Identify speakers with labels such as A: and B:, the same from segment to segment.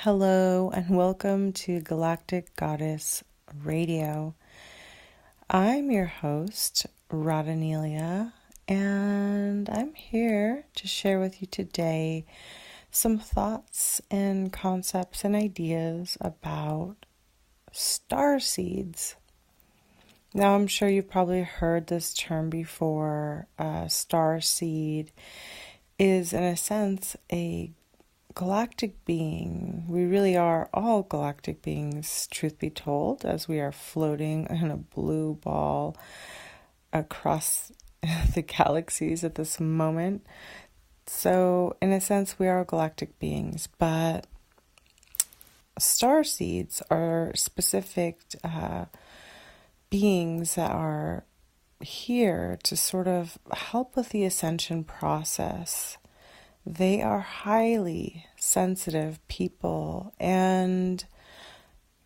A: Hello and welcome to Galactic Goddess Radio. I'm your host, Radanelia, and I'm here to share with you today some thoughts and concepts and ideas about starseeds. Now, I'm sure you've probably heard this term before. Starseed is, in a sense, a galactic being. We really are all galactic beings, truth be told, as we are floating in a blue ball across the galaxies at this moment. So, in a sense, we are galactic beings, but starseeds are specific beings that are here to sort of help with the ascension process. They are highly sensitive people, and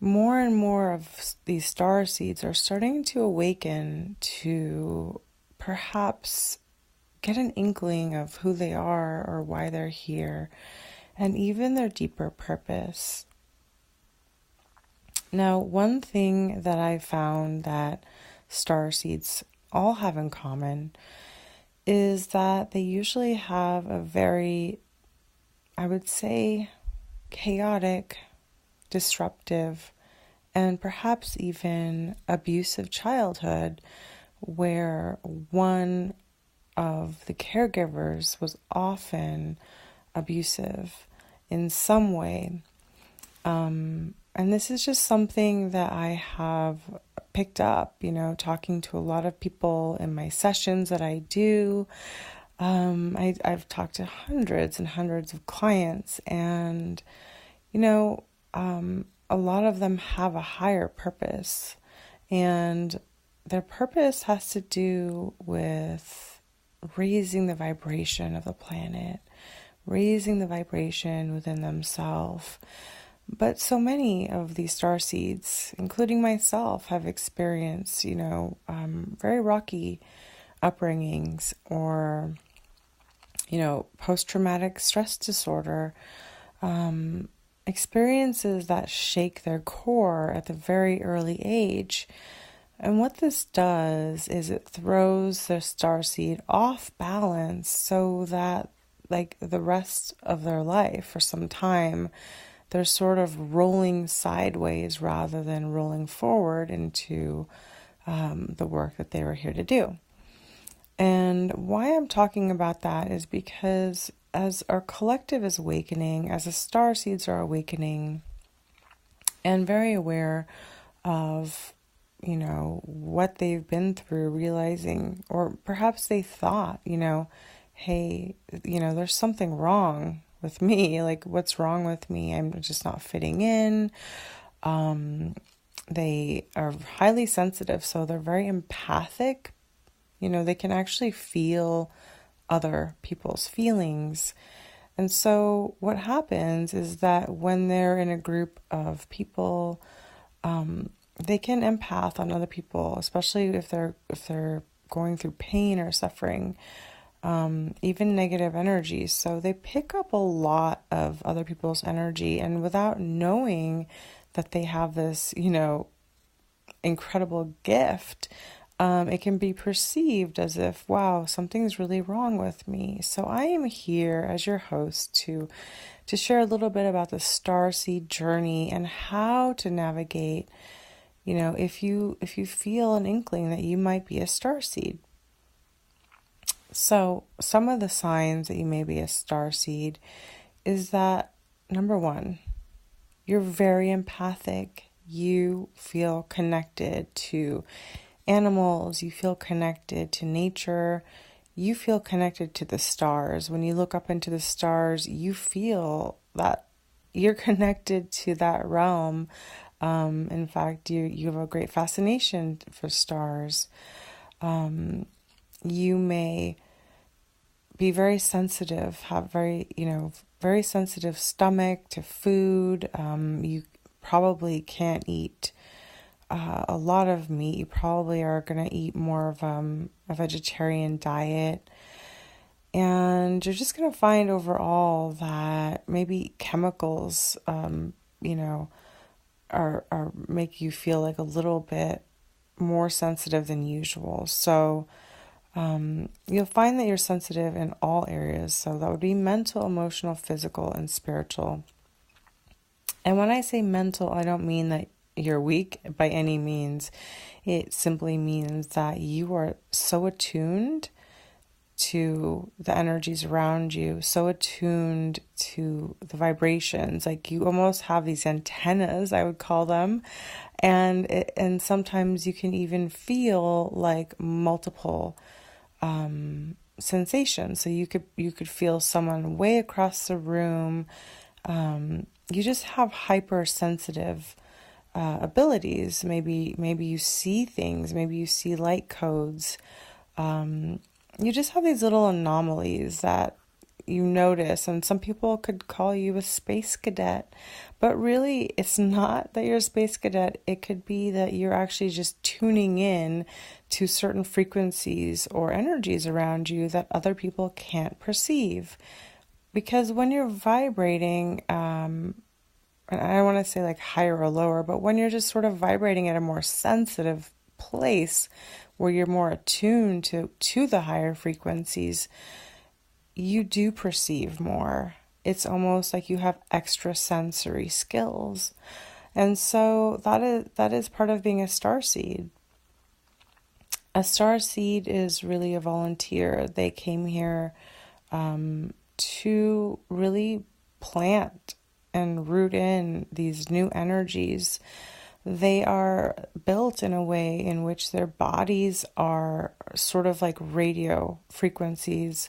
A: more of these star seeds are starting to awaken to perhaps get an inkling of who they are or why they're here, and even their deeper purpose. Now, one thing that I found that star seeds all have in common is that they usually have a very, I would say, chaotic, disruptive, and perhaps even abusive childhood, where one of the caregivers was often abusive in some way. And this is just something that I have picked up, talking to a lot of people in my sessions that I do. I've talked to hundreds and hundreds of clients, and, a lot of them have a higher purpose, and their purpose has to do with raising the vibration of the planet, raising the vibration within themselves. But so many of these star seeds, including myself, have experienced, very rocky upbringings or, post-traumatic stress disorder, experiences that shake their core at the very early age. And what this does is it throws the star seed off balance so that, like, the rest of their life for some time, they're sort of rolling sideways rather than rolling forward into the work that they were here to do. And why I'm talking about that is because as our collective is awakening, as the star seeds are awakening and very aware of, what they've been through, realizing, or perhaps they thought, hey, there's something wrong with me. Like, what's wrong with me? I'm just not fitting in. They are highly sensitive, so they're very empathic. They can actually feel other people's feelings. And so what happens is that when they're in a group of people, they can empath on other people, especially if they're going through pain or suffering. Even negative energies. So they pick up a lot of other people's energy, and without knowing that they have this, incredible gift, it can be perceived as if, wow, something's really wrong with me. So I am here as your host to share a little bit about the starseed journey and how to navigate, if you feel an inkling that you might be a starseed. So some of the signs that you may be a starseed is that, number one, you're very empathic. You feel connected to animals. You feel connected to nature. You feel connected to the stars. When you look up into the stars, you feel that you're connected to that realm. In fact, you have a great fascination for stars. You may be very sensitive, have very sensitive stomach to food. You probably can't eat a lot of meat. You probably are going to eat more of a vegetarian diet. And you're just going to find overall that maybe chemicals, you know, are make you feel like a little bit more sensitive than usual. So you'll find that you're sensitive in all areas. So that would be mental, emotional, physical, and spiritual. And when I say mental, I don't mean that you're weak by any means. It simply means that you are so attuned to the energies around you, so attuned to the vibrations. Like you almost have these antennas, I would call them, and sometimes you can even feel like multiple sensations. So you could feel someone way across the room. You just have hypersensitive abilities. Maybe you see things. Maybe you see light codes. You just have these little anomalies that you notice, and some people could call you a space cadet, but really it's not that you're a space cadet. It could be that you're actually just tuning in to certain frequencies or energies around you that other people can't perceive. Because when you're vibrating, and I don't want to say like higher or lower, but when you're just sort of vibrating at a more sensitive place where you're more attuned to the higher frequencies, you do perceive more. It's almost like you have extra sensory skills. And so that is part of being a starseed. A starseed is really a volunteer. They came here to really plant and root in these new energies. They are built in a way in which their bodies are sort of like radio frequencies.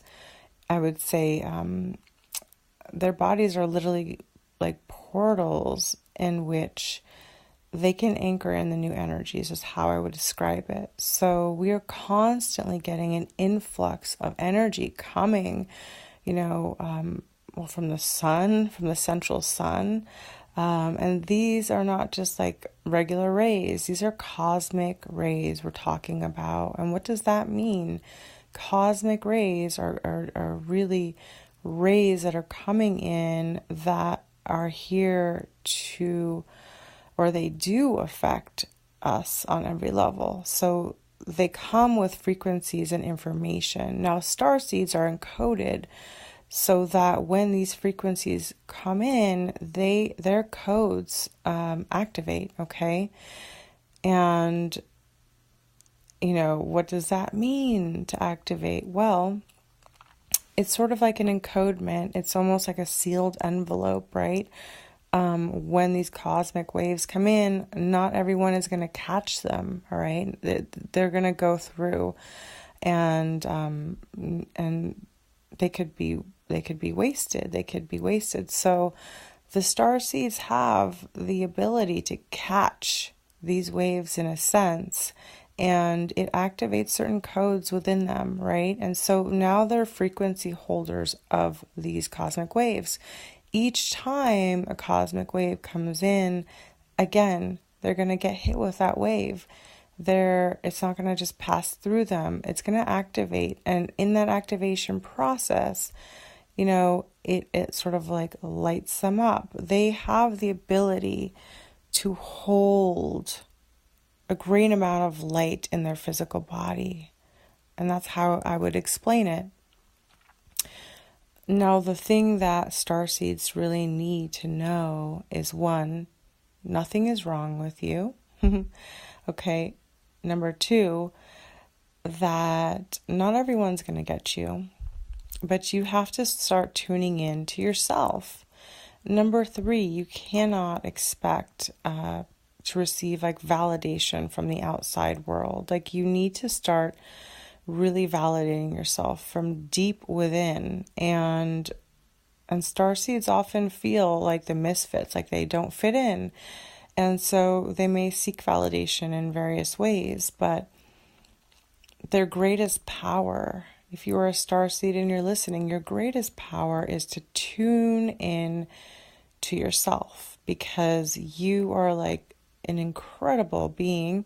A: I would say their bodies are literally like portals in which they can anchor in the new energies, is how I would describe it. So we are constantly getting an influx of energy coming, from the sun, from the central sun. And these are not just like regular rays. These are cosmic rays we're talking about. And what does that mean? Cosmic rays are really rays that are coming in that are here to, or they do affect us on every level. So they come with frequencies and information. Now, star seeds are encoded so that when these frequencies come in, their codes activate, okay? And, what does that mean to activate? Well, it's sort of like an encodement. It's almost like a sealed envelope, right? When these cosmic waves come in, not everyone is going to catch them, all right? They're going to go through, and they could be wasted. They could be wasted. So the star seeds have the ability to catch these waves in a sense, and it activates certain codes within them, right? And so now they're frequency holders of these cosmic waves. Each time a cosmic wave comes in, again, they're going to get hit with that wave. It's not going to just pass through them. It's going to activate. And in that activation process, it sort of like lights them up. They have the ability to hold a great amount of light in their physical body. And that's how I would explain it. Now, the thing that starseeds really need to know is, one, nothing is wrong with you. Okay. Number two, that not everyone's going to get you, but you have to start tuning in to yourself. Number three, you cannot expect to receive like validation from the outside world. Like you need to start really validating yourself from deep within. And starseeds often feel like the misfits, like they don't fit in. And so they may seek validation in various ways, but their greatest power, if you are a starseed and you're listening, your greatest power is to tune in to yourself, because you are like an incredible being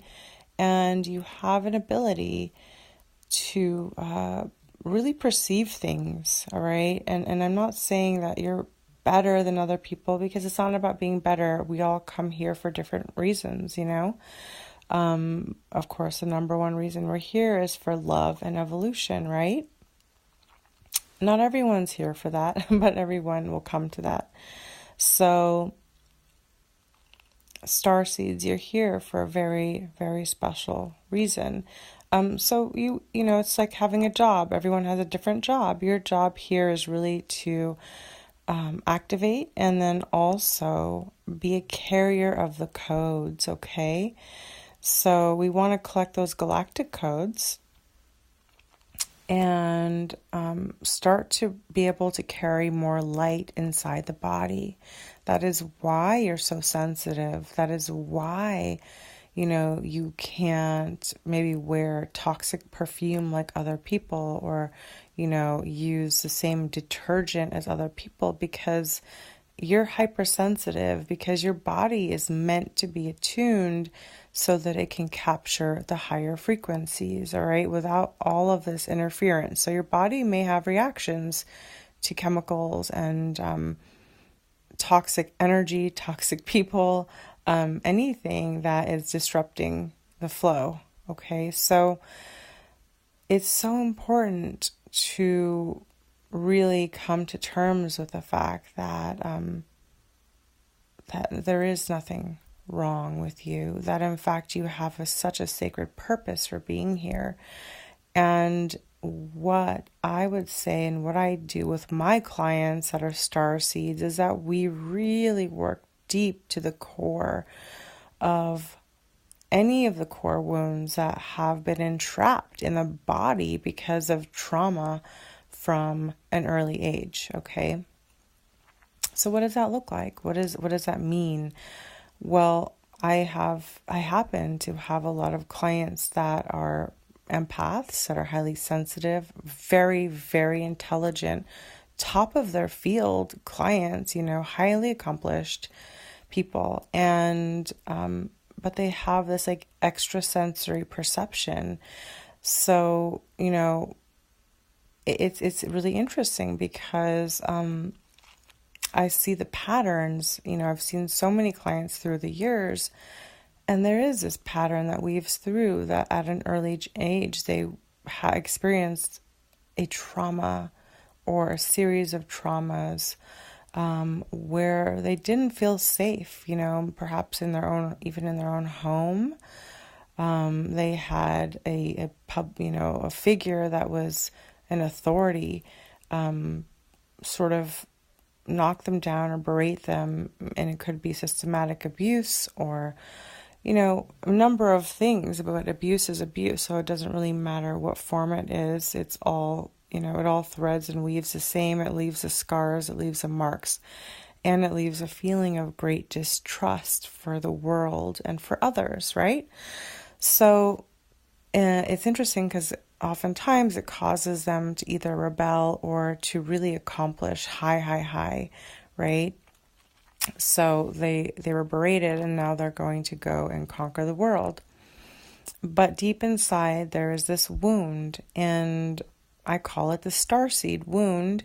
A: and you have an ability to really perceive things, all right? And I'm not saying that you're better than other people, because it's not about being better. We all come here for different reasons, you know? Of course, the number one reason we're here is for love and evolution, right? Not everyone's here for that, but everyone will come to that. So, starseeds, you're here for a very, very special reason. So you know, it's like having a job. Everyone has a different job. Your job here is really to activate and then also be a carrier of the codes, okay? So we want to collect those galactic codes and start to be able to carry more light inside the body. That is why you're so sensitive. That is why, you know, you can't maybe wear toxic perfume like other people, or, you know, use the same detergent as other people, because you're hypersensitive, because your body is meant to be attuned so that it can capture the higher frequencies, all right, without all of this interference. So your body may have reactions to chemicals and toxic energy, toxic people, anything that is disrupting the flow, okay? So it's so important to really come to terms with the fact that that there is nothing wrong with you, that in fact you have such a sacred purpose for being here. And what I would say and what I do with my clients that are star seeds is that we really work deep to the core of any of the core wounds that have been entrapped in the body because of trauma from an early age, okay? So what does that look like? What does that mean? Well, I happen to have a lot of clients that are empaths, that are highly sensitive, very, very intelligent, top of their field clients, you know, highly accomplished people. And, but they have this like extrasensory perception. So, you know, it's really interesting because, I see the patterns. You know, I've seen so many clients through the years, and there is this pattern that weaves through that at an early age they experienced a trauma or a series of traumas where they didn't feel safe, you know, perhaps in their own, even in their own home. They had a figure that was an authority, sort of knock them down or berate them, and it could be systematic abuse or, you know, a number of things. But abuse is abuse, so it doesn't really matter what form it is. It's all, you know, it all threads and weaves the same. It leaves the scars, it leaves the marks, and it leaves a feeling of great distrust for the world and for others, right? So it's interesting because oftentimes it causes them to either rebel or to really accomplish high, right? So they were berated, and now they're going to go and conquer the world. But deep inside there is this wound, and I call it the starseed wound.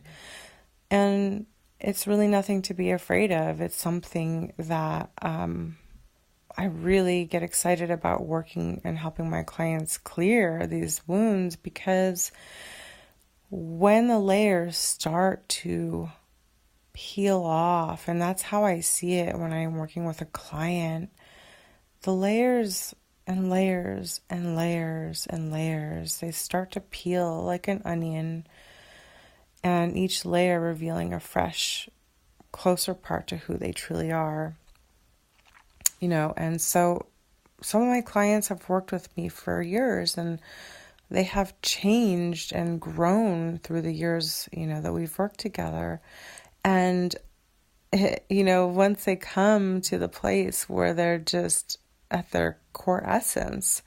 A: And it's really nothing to be afraid of. It's something that I really get excited about working and helping my clients clear these wounds, because when the layers start to peel off, and that's how I see it when I'm working with a client, the layers and layers and layers and layers, they start to peel like an onion, and each layer revealing a fresh, closer part to who they truly are. You know, and so some of my clients have worked with me for years, and they have changed and grown through the years, you know, that we've worked together. And, you know, once they come to the place where they're just at their core essence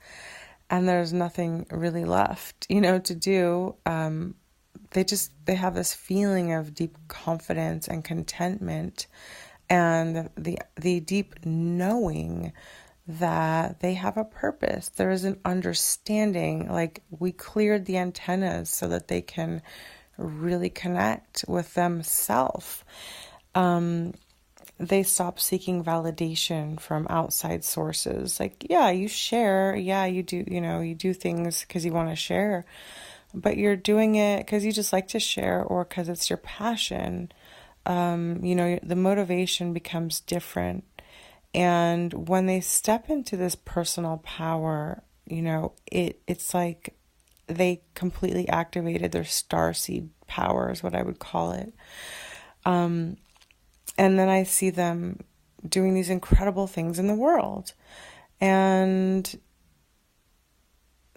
A: and there's nothing really left, you know, to do, they have this feeling of deep confidence and contentment, and the deep knowing that they have a purpose. There is an understanding, like we cleared the antennas so that they can really connect with themselves. They stop seeking validation from outside sources. Like, yeah, you share. Yeah, you do, you do things because you want to share, but you're doing it because you just like to share or because it's your passion. The motivation becomes different. And when they step into this personal power, it's like they completely activated their starseed power, is what I would call it. And then I see them doing these incredible things in the world. And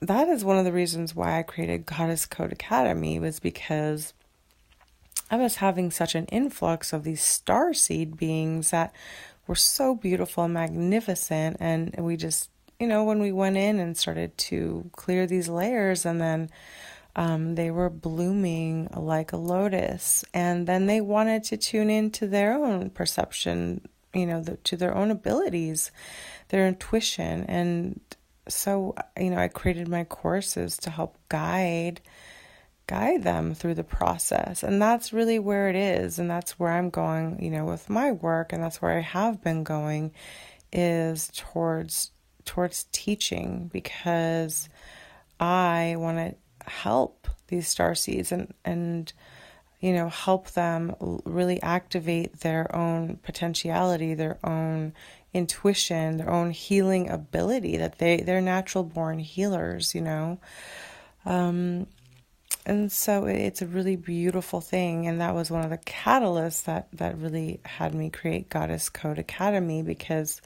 A: that is one of the reasons why I created Goddess Code Academy, was because I was having such an influx of these starseed beings that were so beautiful and magnificent. And we just, when we went in and started to clear these layers, and then they were blooming like a lotus. And then they wanted to tune into their own perception, to their own abilities, their intuition. And so, I created my courses to help guide them through the process. And that's really where it is. And that's where I'm going, with my work. And that's where I have been going, is towards teaching, because I want to help these star seeds and help them really activate their own potentiality, their own intuition, their own healing ability, that they're natural born healers. And so it's a really beautiful thing. And that was one of the catalysts that really had me create Goddess Code Academy, because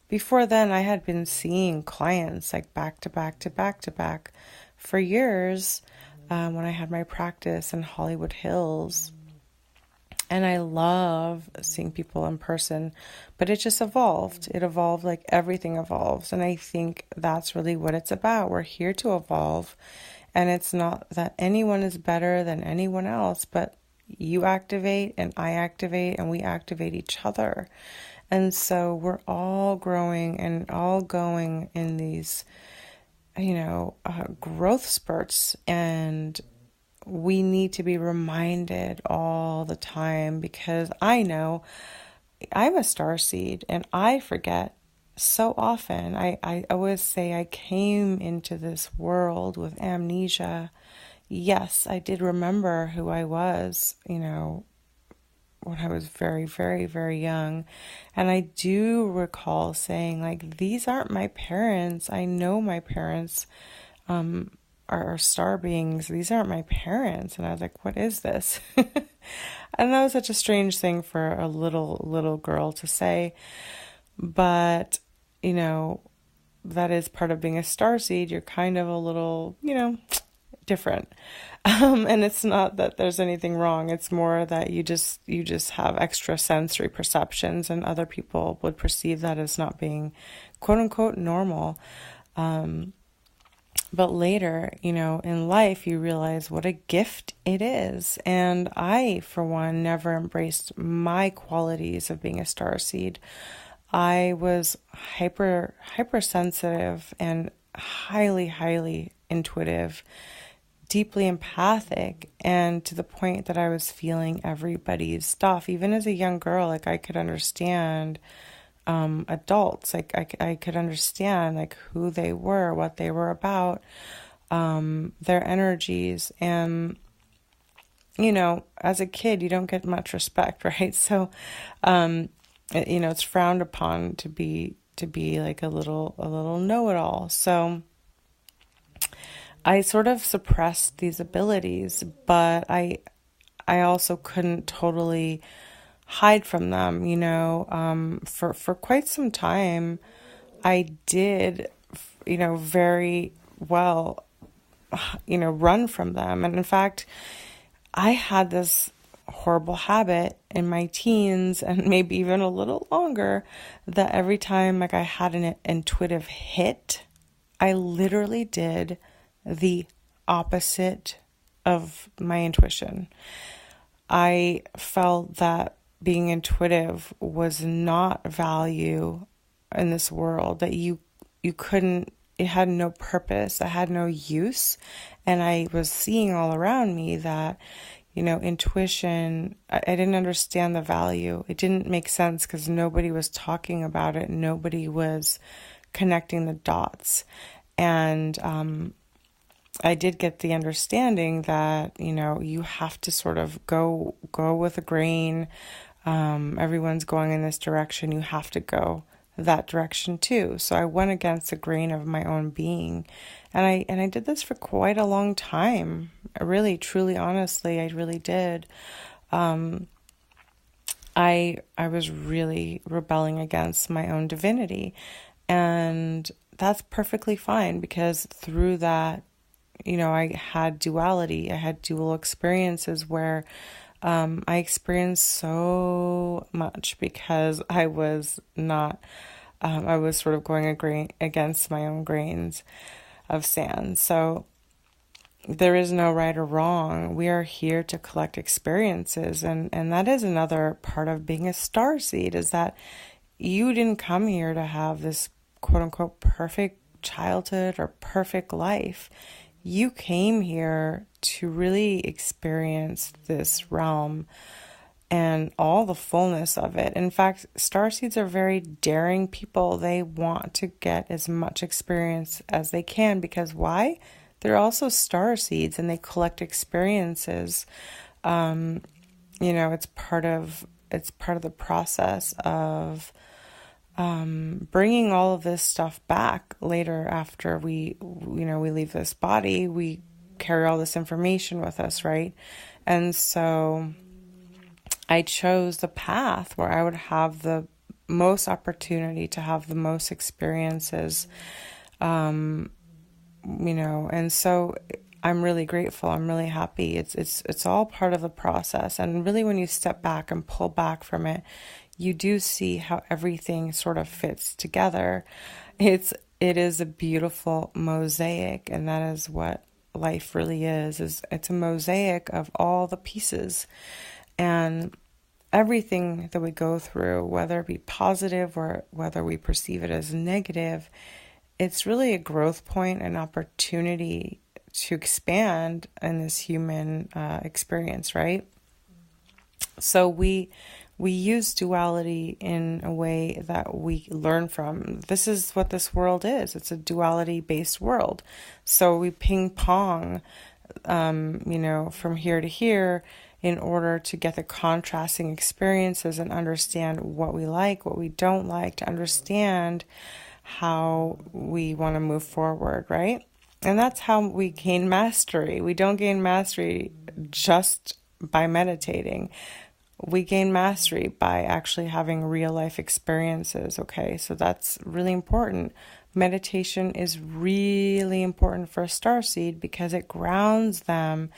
A: before then I had been seeing clients like back to back to back to back for years, when I had my practice in Hollywood Hills. And I love seeing people in person, but it just evolved. It evolved like everything evolves. And I think that's really what it's about. We're here to evolve. And it's not that anyone is better than anyone else, but you activate and I activate and we activate each other. And so we're all growing and all going in these, growth spurts. And we need to be reminded all the time, because I know I'm a starseed and I forget so often. I always say I came into this world with amnesia. Yes, I did remember who I was, when I was very, very, very young. And I do recall saying, like, these aren't my parents. I know my parents are star beings. These aren't my parents. And I was like, what is this? And that was such a strange thing for a little girl to say. But, that is part of being a starseed. You're kind of a little, different. And it's not that there's anything wrong. It's more that you just have extra sensory perceptions, and other people would perceive that as not being quote unquote normal. But later, in life, you realize what a gift it is. And I, for one, never embraced my qualities of being a starseed. I was hypersensitive and highly, highly intuitive, deeply empathic, and to the point that I was feeling everybody's stuff. Even as a young girl, like, I could understand adults. Like, I could understand, like, who they were, what they were about, their energies. And, as a kid, you don't get much respect, right? So, it's frowned upon to be like a little know-it-all. So I sort of suppressed these abilities, but I also couldn't totally hide from them. For quite some time, I did, very well, run from them. And in fact, I had this horrible habit in my teens, and maybe even a little longer, that every time, like, I had an intuitive hit, I literally did the opposite of my intuition. I felt that being intuitive was not value in this world that you couldn't, it had no purpose, it had no use. And I was seeing all around me that, intuition, I didn't understand the value. It didn't make sense because nobody was talking about it. Nobody was connecting the dots. And I did get the understanding that, you have to sort of go with the grain. Everyone's going in this direction. You have to go that direction too. So I went against the grain of my own being. And I did this for quite a long time. Really, truly, honestly, I really did. I was really rebelling against my own divinity. And that's perfectly fine, because through that, I had duality. I had dual experiences where I experienced so much because I was not, I was sort of going against my own grains of sand. So there is no right or wrong. We are here to collect experiences. And that is another part of being a starseed, is that you didn't come here to have this quote unquote perfect childhood or perfect life. You came here to really experience this realm and all the fullness of it. In fact, starseeds are very daring people. They want to get as much experience as they can, because why? They're also starseeds and they collect experiences. It's part of the process of bringing all of this stuff back later after we leave this body. We carry all this information with us, right? And so I chose the path where I would have the most opportunity to have the most experiences, and so I'm really grateful. I'm really happy. It's all part of the process. And really, when you step back and pull back from it, you do see how everything sort of fits together. It is a beautiful mosaic, and that is what life really is it's a mosaic of all the pieces. And everything that we go through, whether it be positive or whether we perceive it as negative, it's really a growth point, an opportunity to expand in this human experience, right? So we use duality in a way that we learn from. This is what this world is. It's a duality-based world. So we ping pong, from here to here in order to get the contrasting experiences and understand what we like, what we don't like, to understand how we want to move forward, right? And that's how we gain mastery. We don't gain mastery just by meditating. We gain mastery by actually having real life experiences, okay? So that's really important. Meditation is really important for a starseed because it grounds them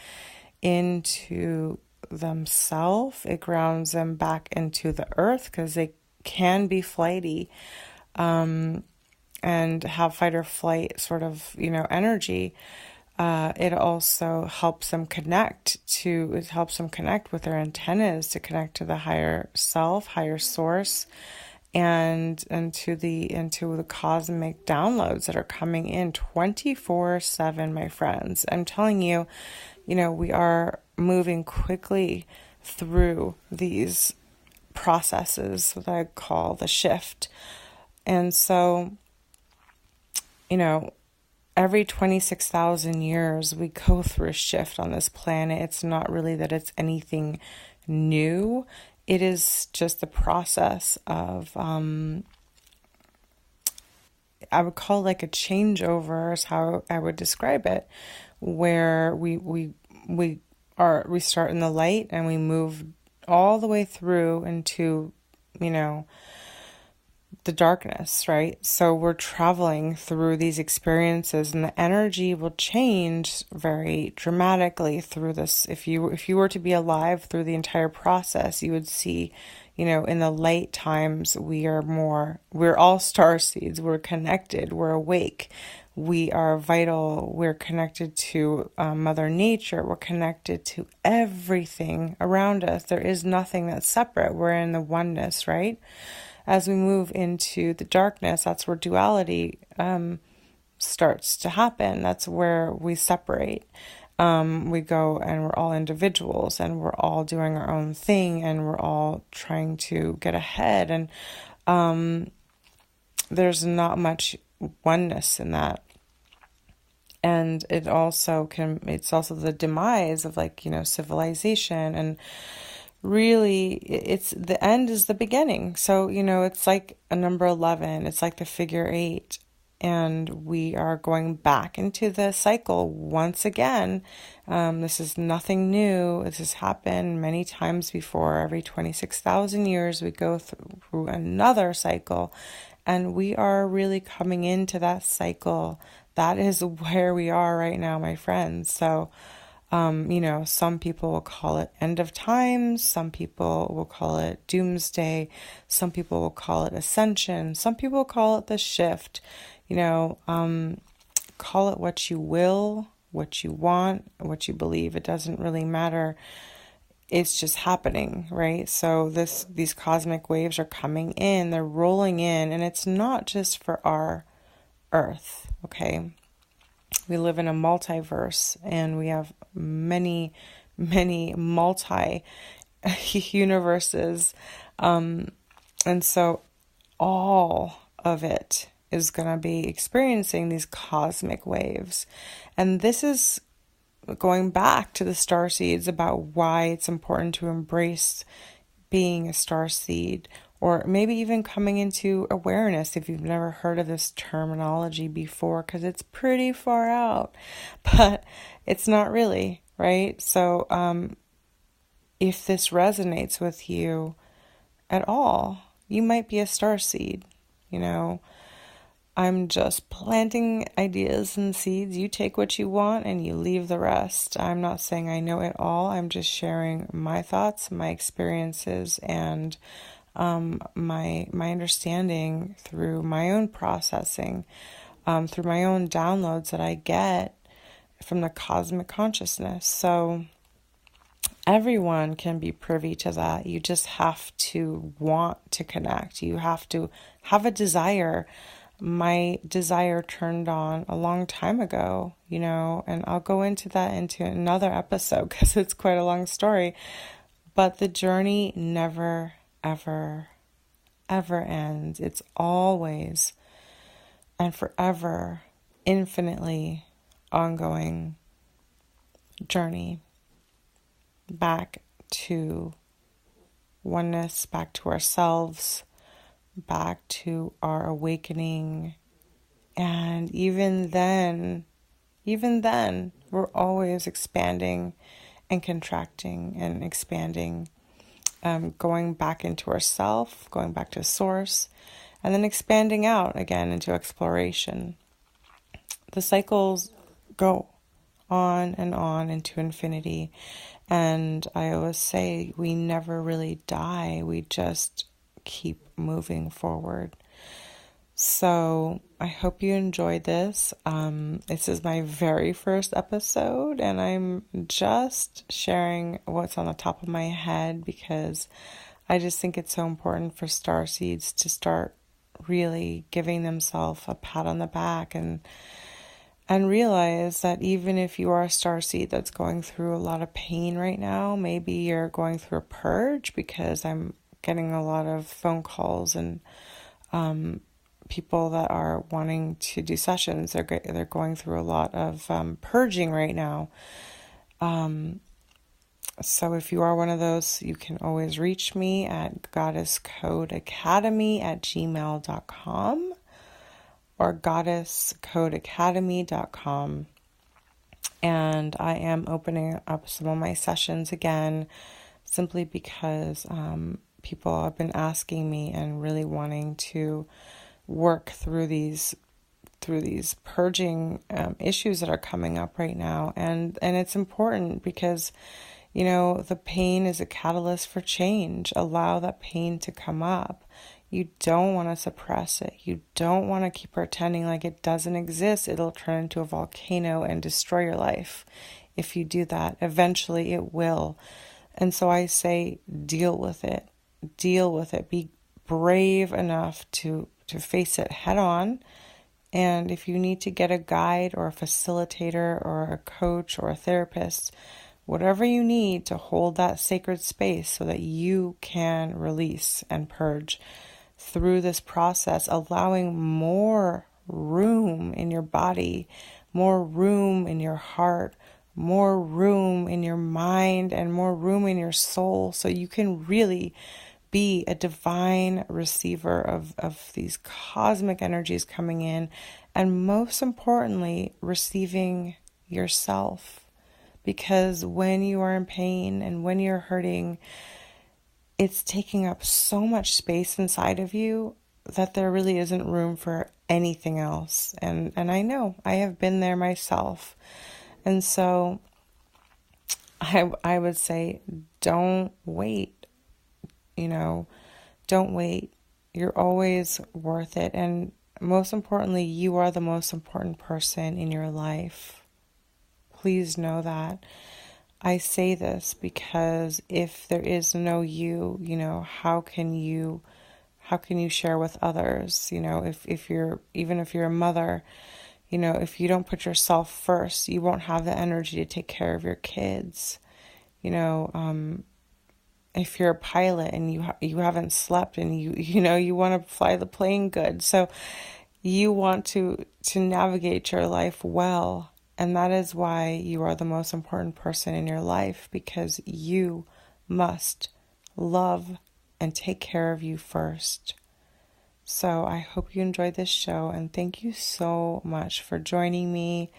A: into themselves. It grounds them back into the earth, because they can be flighty and have fight or flight sort of, energy. It also helps them connect with their antennas, to connect to the higher self, higher source, and into the cosmic downloads that are coming in 24/7, my friends. I'm telling you, we are moving quickly through these processes that I call the shift. And so, every 26,000 years, we go through a shift on this planet. It's not really that it's anything new. It is just the process of, I would call it like a changeover is how I would describe it, where we start in the light and we move all the way through into, the darkness, right? So we're traveling through these experiences, and the energy will change very dramatically through this. If you were to be alive through the entire process, you would see, in the light times, we're all starseeds. We're connected. We're awake. We are vital. We're connected to Mother Nature. We're connected to everything around us. There is nothing that's separate. We're in the oneness, right? as we move into the darkness, that's where duality starts to happen. That's where we separate. We go and we're all individuals and we're all doing our own thing and we're all trying to get ahead. And there's not much oneness in that. And it's also the demise of civilization. And really, it's the end is the beginning. So, it's like a number 11, it's like the figure 8. And we are going back into the cycle once again. This is nothing new. This has happened many times before. Every 26,000 years, we go through another cycle. And we are really coming into that cycle. That is where we are right now, my friends. So, some people will call it end of times. Some people will call it doomsday. Some people will call it ascension. Some people call it the shift. Call it what you will, what you want, what you believe. It doesn't really matter. It's just happening, right? So these cosmic waves are coming in, they're rolling in, and it's not just for our Earth, okay? We live in a multiverse, and we have many, many multi-universes. And so all of it is going to be experiencing these cosmic waves. And this is going back to the starseeds about why it's important to embrace being a starseed, or maybe even coming into awareness if you've never heard of this terminology before, because it's pretty far out, but it's not really, right? So if this resonates with you at all, you might be a starseed. I'm just planting ideas and seeds. You take what you want and you leave the rest. I'm not saying I know it all. I'm just sharing my thoughts, my experiences, and my understanding through my own processing, through my own downloads that I get from the cosmic consciousness. So everyone can be privy to that. You just have to want to connect. You have to have a desire. My desire turned on a long time ago, and I'll go into that into another episode because it's quite a long story. But the journey never, ever, ever ends. It's always and forever, infinitely ongoing journey back to oneness, back to ourselves, back to our awakening. And even then, we're always expanding and contracting and expanding, going back into ourself, going back to source, and then expanding out again into exploration. The cycles go on and on into infinity. And I always say we never really die. We just keep moving forward. So I hope you enjoyed this. This is my very first episode, and I'm just sharing what's on the top of my head because I just think it's so important for starseeds to start really giving themselves a pat on the back and realize that even if you are a starseed that's going through a lot of pain right now, maybe you're going through a purge, because I'm getting a lot of phone calls and people that are wanting to do sessions. They're going through a lot of purging right now. So if you are one of those, you can always reach me at goddesscodeacademy@gmail.com or goddesscodeacademy.com. And I am opening up some of my sessions again, simply because people have been asking me and really wanting to work through these purging issues that are coming up right now. And it's important because, the pain is a catalyst for change. Allow that pain to come up. You don't want to suppress it. You don't want to keep pretending like it doesn't exist. It'll turn into a volcano and destroy your life. If you do that, eventually it will. And so I say, deal with it. Deal with it. Be brave enough to face it head on. And if you need to get a guide or a facilitator or a coach or a therapist, whatever you need to hold that sacred space so that you can release and purge through this process, allowing more room in your body, more room in your heart, more room in your mind, and more room in your soul, so you can really be a divine receiver of these cosmic energies coming in, and most importantly, receiving yourself. Because when you are in pain and when you're hurting, it's taking up so much space inside of you that there really isn't room for anything else. And I know, I have been there myself. And so I would say, don't wait. Don't wait. You're always worth it. And most importantly, you are the most important person in your life. Please know that. I say this because if there is no you, how can you share with others? If you're a mother, if you don't put yourself first, you won't have the energy to take care of your kids. If you're a pilot and you haven't slept and you want to fly the plane good, so you want to navigate your life well, and that is why you are the most important person in your life, because you must love and take care of you first. So I hope you enjoyed this show, and thank you so much for joining me.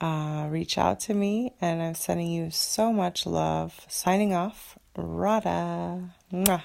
A: Reach out to me, and I'm sending you so much love. Signing off, Radha. Mwah.